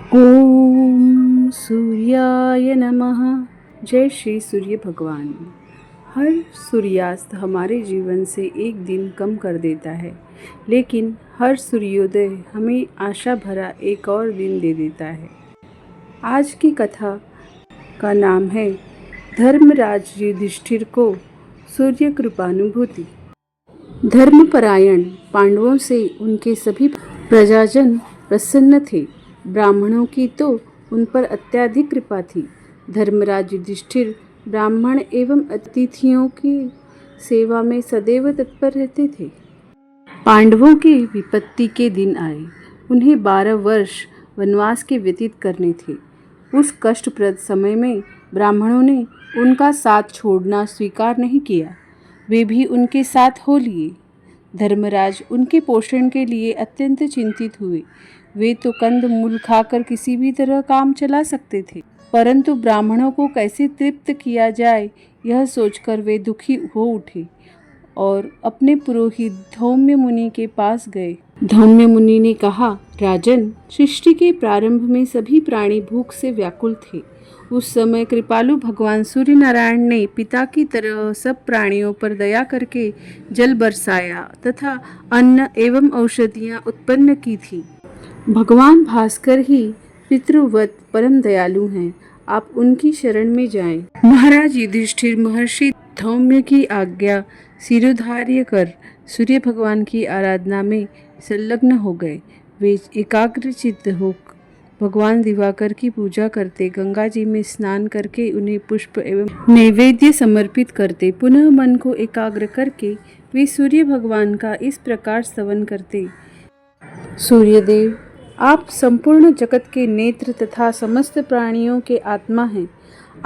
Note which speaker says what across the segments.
Speaker 1: ओम सूर्याय नमः। जय श्री सूर्य भगवान। हर सूर्यास्त हमारे जीवन से एक दिन कम कर देता है, लेकिन हर सूर्योदय हमें आशा भरा एक और दिन दे देता है। आज की कथा का नाम है धर्मराज युधिष्ठिर को सूर्य कृपानुभूति। धर्मपरायण पांडवों से उनके सभी प्रजाजन प्रसन्न थे। ब्राह्मणों की तो उन पर अत्यधिक कृपा थी। धर्मराज युधिष्ठिर ब्राह्मण एवं अतिथियों की सेवा में सदैव तत्पर रहते थे। पांडवों की विपत्ति के दिन आए। उन्हें 12 वर्ष वनवास के व्यतीत करने थे। उस कष्टप्रद समय में ब्राह्मणों ने उनका साथ छोड़ना स्वीकार नहीं किया। वे भी उनके साथ हो लिए। धर्मराज उनके पोषण के लिए अत्यंत चिंतित हुए। वे तो कंद मूल खाकर किसी भी तरह काम चला सकते थे, परंतु ब्राह्मणों को कैसे तृप्त किया जाए यह सोचकर वे दुखी हो उठे और अपने पुरोहित धौम्य मुनि के पास गए। धौम्य मुनि ने कहा, राजन, सृष्टि के प्रारंभ में सभी प्राणी भूख से व्याकुल थे। उस समय कृपालु भगवान सूर्य नारायण ने पिता की तरह सब प्राणियों पर दया करके जल बरसाया तथा अन्न एवं औषधियाँ उत्पन्न की थी। भगवान भास्कर ही पितृवत परम दयालु हैं। आप उनकी शरण में जाएं। महाराज युधिष्ठिर महर्षि धौम्य की आज्ञा शिरोधार्य कर सूर्य भगवान की आराधना में संलग्न हो गए। वे एकाग्रचित्त हो भगवान दिवाकर की पूजा करते, गंगा जी में स्नान करके उन्हें पुष्प एवं नैवेद्य समर्पित करते। पुनः मन को एकाग्र करके वे सूर्य भगवान का इस प्रकार स्तवन करते। सूर्यदेव, आप संपूर्ण जगत के नेत्र तथा समस्त प्राणियों के आत्मा हैं।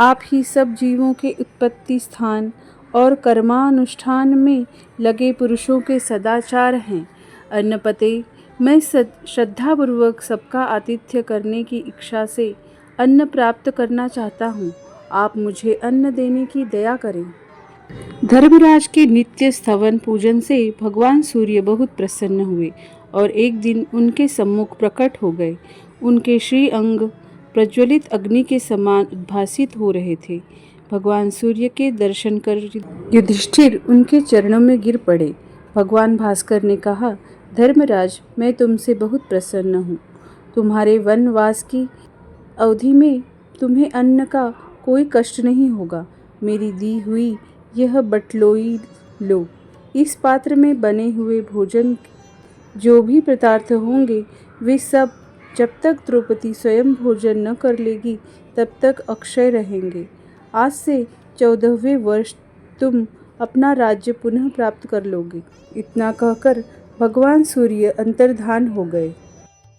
Speaker 1: आप ही सब जीवों के उत्पत्ति स्थान और कर्मानुष्ठान में लगे पुरुषों के सदाचार हैं। अन्नपते, मैं श्रद्धापूर्वक सबका आतिथ्य करने की इच्छा से अन्न प्राप्त करना चाहता हूँ। आप मुझे अन्न देने की दया करें। धर्मराज के नित्य स्तवन पूजन से भगवान सूर्य बहुत प्रसन्न हुए और एक दिन उनके सम्मुख प्रकट हो गए। उनके श्री अंग प्रज्वलित अग्नि के समान उद्भासित हो रहे थे। भगवान सूर्य के दर्शन कर युधिष्ठिर उनके चरणों में गिर पड़े। भगवान भास्कर ने कहा, धर्मराज, मैं तुमसे बहुत प्रसन्न हूँ। तुम्हारे वनवास की अवधि में तुम्हें अन्न का कोई कष्ट नहीं होगा। मेरी दी हुई यह बटलोई लो। इस पात्र में बने हुए भोजन जो भी पदार्थ होंगे वे सब जब तक द्रौपदी स्वयं भोजन न कर लेगी तब तक अक्षय रहेंगे। आज से 14वें वर्ष तुम अपना राज्य पुनः प्राप्त कर लोगे। इतना कहकर भगवान सूर्य अंतर्धान हो गए।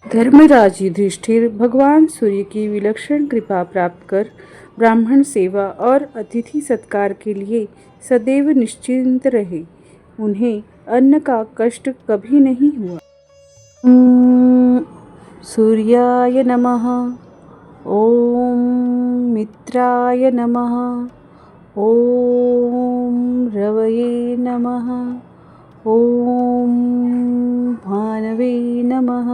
Speaker 1: धर्मराज युधिष्ठिर भगवान सूर्य की विलक्षण कृपा प्राप्त कर ब्राह्मण सेवा और अतिथि सत्कार के लिए सदैव निश्चिंत रहे। उन्हें अन्न का कष्ट कभी नहीं हुआ। सूर्याय नमः। ओम मित्राय नमः। ओम रवये नमः। ओम भानवे नमः।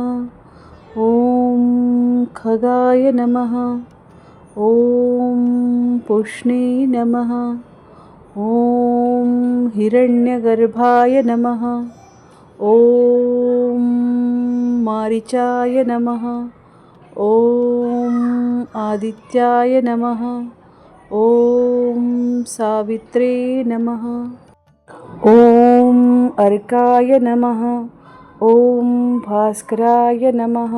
Speaker 1: ओम खगाय नमः। ओम पुष्णे नमः। ओम हिरण्यगर्भाय नमः। ओम मारीचाय नमः। ओम आदित्याय नमः। ओम सावित्रे नमः। ओम अर्काय नमः। ओम भास्कराय नमः।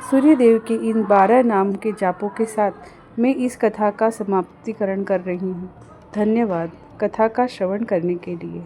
Speaker 1: सूर्यदेव के इन 12 नाम के जापों के साथ मैं इस कथा का समाप्तिकरण कर रही हूँ। धन्यवाद कथा का श्रवण करने के लिए।